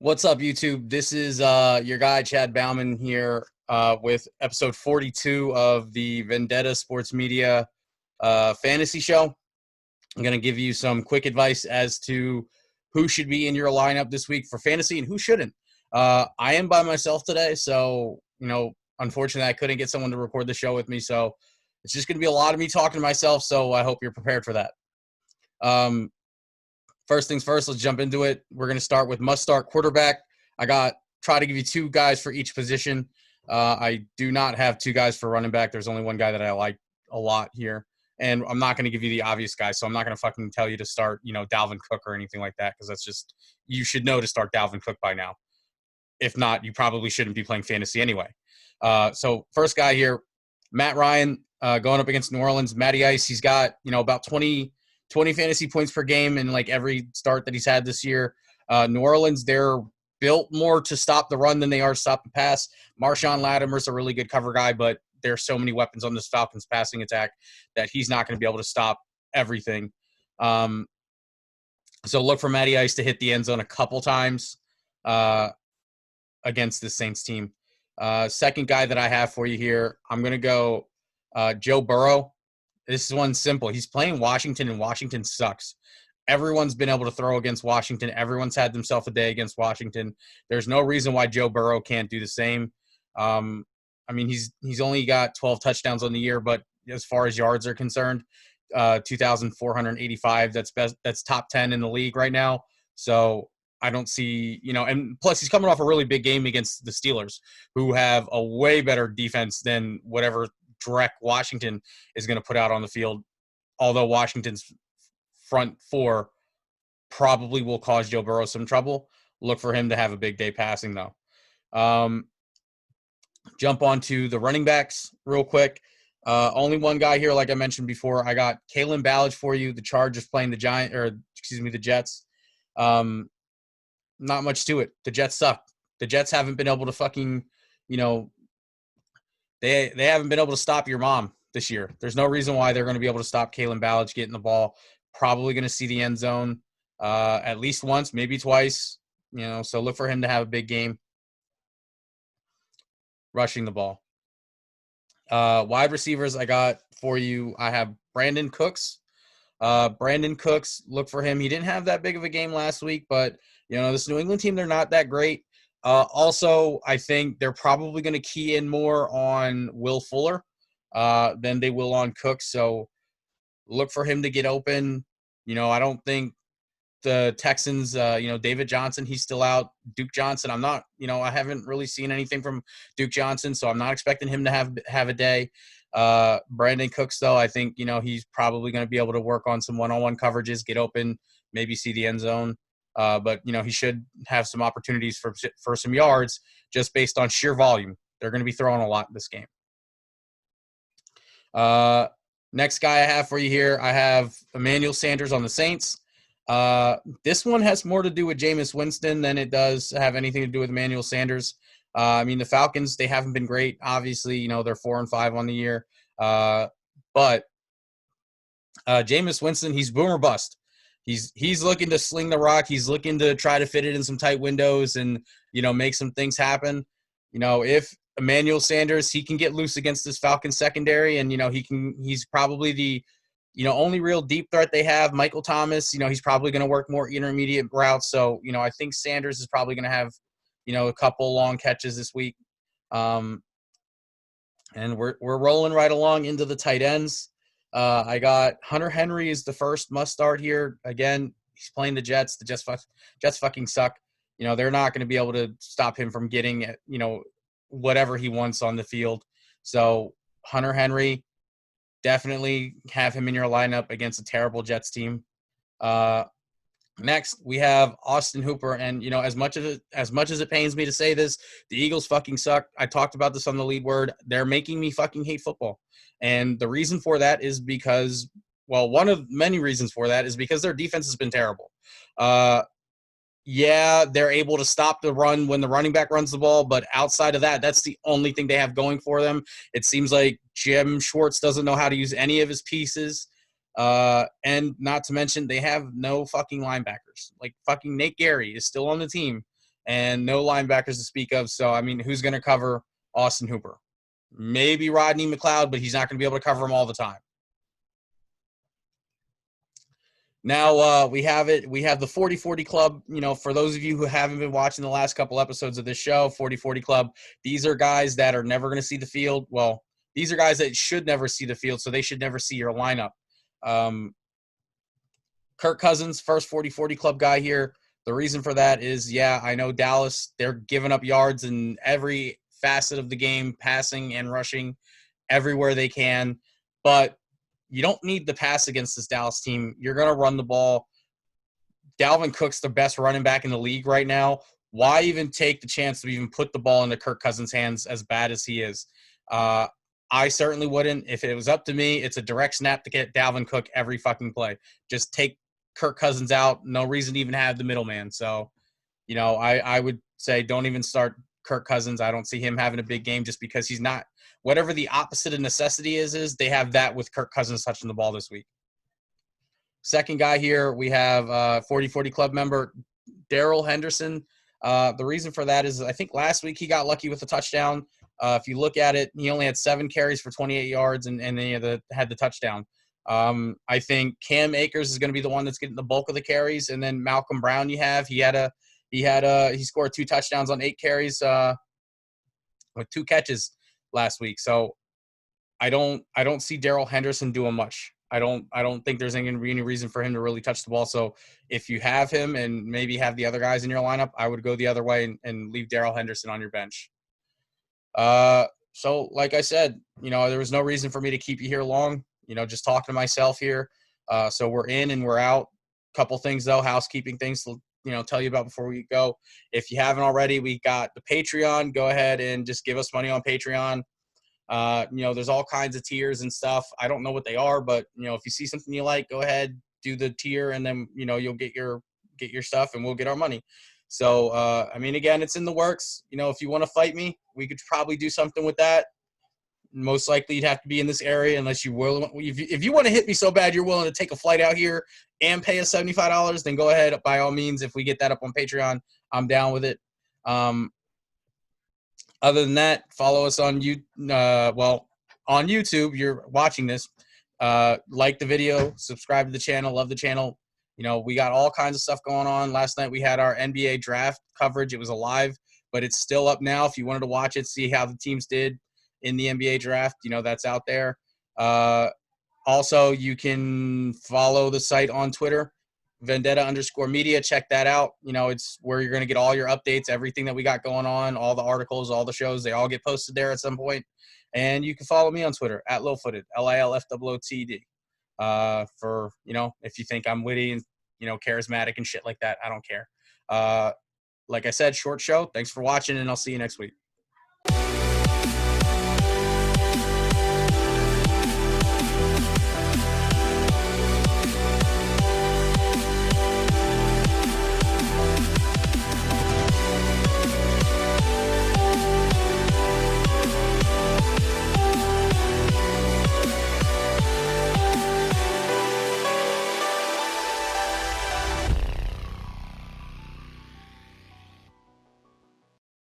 What's up, YouTube? This is your guy, Chad Bauman, here with episode 42 of the Vendetta Sports Media Fantasy Show. I'm going to give you some quick advice as to who should be in your lineup this week for fantasy and who shouldn't. I am by myself today, so, unfortunately, I couldn't get someone to record the show with me, so it's just going to be a lot of me talking to myself, so I hope you're prepared for that. First things first, let's jump into it. We're going to start with must-start quarterback. Try to give you two guys for each position. I do not have two guys for running back. There's only one guy that I like a lot here. And I'm not going to give you the obvious guy, so I'm not going to fucking tell you to start, Dalvin Cook or anything like that, because that's just – you should know to start Dalvin Cook by now. If not, you probably shouldn't be playing fantasy anyway. So first guy here, Matt Ryan, going up against New Orleans. Matty Ice, he's got, about 20 fantasy points per game in like every start that he's had this year. New Orleans, they're built more to stop the run than they are to stop the pass. Marshawn Latimer's a really good cover guy, but there's so many weapons on this Falcons passing attack that he's not going to be able to stop everything. So look for Matty Ice to hit the end zone a couple times against the Saints team. Second guy that I have for you here, I'm going to go Joe Burrow. This one's simple. He's playing Washington, and Washington sucks. Everyone's been able to throw against Washington. Everyone's had themselves a day against Washington. There's no reason why Joe Burrow can't do the same. He's only got 12 touchdowns on the year, but as far as yards are concerned, 2,485. That's top 10 in the league right now. So I don't see, and plus he's coming off a really big game against the Steelers, who have a way better defense than whatever direct Washington is going to put out on the field, although Washington's front four probably will cause Joe Burrow some trouble. Look for him to have a big day passing, though. Jump onto the running backs real quick. Only one guy here, like I mentioned before. I got Kalen Ballage for you. The Chargers playing the Jets. Not much to it. The Jets suck. The Jets haven't been able to fucking, They haven't been able to stop your mom this year. There's no reason why they're going to be able to stop Kalen Ballage getting the ball. Probably going to see the end zone at least once, maybe twice. So look for him to have a big game rushing the ball. Wide receivers I got for you, I have Brandon Cooks. Look for him. He didn't have that big of a game last week, but, this New England team, they're not that great. Also, I think they're probably going to key in more on Will Fuller than they will on Cook. So look for him to get open. I don't think the Texans, David Johnson, he's still out. Duke Johnson, I'm not, I haven't really seen anything from Duke Johnson, so I'm not expecting him to have a day. Brandon Cooks, though, I think, he's probably going to be able to work on some one-on-one coverages, get open, maybe see the end zone. But he should have some opportunities for some yards just based on sheer volume. They're going to be throwing a lot this game. Next guy I have for you here, I have Emmanuel Sanders on the Saints. This one has more to do with Jameis Winston than it does have anything to do with Emmanuel Sanders. The Falcons, they haven't been great. Obviously, they're 4-5 on the year. But Jameis Winston, he's boom or bust. He's looking to sling the rock. He's looking to try to fit it in some tight windows and, make some things happen. If Emmanuel Sanders, he can get loose against this Falcons secondary, and, he's probably the, only real deep threat they have. Michael Thomas, he's probably going to work more intermediate routes. So, I think Sanders is probably going to have, a couple long catches this week. And we're rolling right along into the tight ends. I got Hunter Henry is the first must start here. Again, he's playing the Jets. The Jets fucking suck. They're not going to be able to stop him from getting, whatever he wants on the field. So Hunter Henry, definitely have him in your lineup against a terrible Jets team. Next, we have Austin Hooper. And, as much as it pains me to say this, the Eagles fucking suck. I talked about this on the lead word. They're making me fucking hate football. And the reason for that is because, one of many reasons for that is because their defense has been terrible. They're able to stop the run when the running back runs the ball, but outside of that, that's the only thing they have going for them. It seems like Jim Schwartz doesn't know how to use any of his pieces. And not to mention, they have no fucking linebackers. Like, fucking Nate Gary is still on the team, and no linebackers to speak of. So, I mean, who's going to cover Austin Hooper? Maybe Rodney McLeod, but he's not going to be able to cover him all the time. Now we have it. We have the 40-40 Club. You know, for those of you who haven't been watching the last couple episodes of this show, 40-40 Club, these are guys that are never going to see the field. Well, these are guys that should never see the field, so they should never see your lineup. Kirk Cousins, first 40-40 Club guy here. The reason for that is, yeah, I know Dallas, they're giving up yards in every facet of the game, passing and rushing everywhere they can. But you don't need the pass against this Dallas team. You're going to run the ball. Dalvin Cook's the best running back in the league right now. Why even take the chance to even put the ball into Kirk Cousins' hands as bad as he is? I certainly wouldn't. If it was up to me, it's a direct snap to get Dalvin Cook every fucking play. Just take Kirk Cousins out. No reason to even have the middleman. So, you know, I would say don't even start Kirk Cousins. I don't see him having a big game just because he's not – whatever the opposite of necessity is they have that with Kirk Cousins touching the ball this week. Second guy here, we have 40-40 Club member Darrell Henderson. The reason for that is I think last week he got lucky with a touchdown. If you look at it, he only had 7 carries for 28 yards and he had the touchdown. I think Cam Akers is going to be the one that's getting the bulk of the carries, and then Malcolm Brown he scored 2 touchdowns on 8 carries with 2 catches last week. So I don't see Darrell Henderson doing much. I don't think there's going to be any reason for him to really touch the ball. So if you have him and maybe have the other guys in your lineup, I would go the other way and leave Darrell Henderson on your bench. So like I said, you know, there was no reason for me to keep you here long, you know, just talking to myself here. So we're in and we're out. Couple things though, housekeeping things to, you know, tell you about before we go. If you haven't already, we got the Patreon. Go ahead and just give us money on Patreon. You know, there's all kinds of tiers and stuff. I don't know what they are, but, you know, if you see something you like, go ahead, do the tier, and then, you know, you'll get your stuff and we'll get our money. So, I mean, again, it's in the works. You know, if you want to fight me, we could probably do something with that. Most likely you'd have to be in this area unless you will. If you want to hit me so bad you're willing to take a flight out here and pay us $75, then go ahead, by all means. If we get that up on Patreon, I'm down with it. Other than that, follow us on on YouTube. You're watching this. Like the video, subscribe to the channel, love the channel. You know, we got all kinds of stuff going on. Last night we had our NBA draft coverage. It was live, but it's still up now. If you wanted to watch it, see how the teams did in the NBA draft, you know, that's out there. Also, you can follow the site on Twitter, Vendetta_media. Check that out. You know, it's where you're going to get all your updates, everything that we got going on, all the articles, all the shows. They all get posted there at some point. And you can follow me on Twitter at Lilfooted, LILFOOTD. For, you know, if you think I'm witty and, you know, charismatic and shit like that, I don't care. Like I said, short show. Thanks for watching, and I'll see you next week.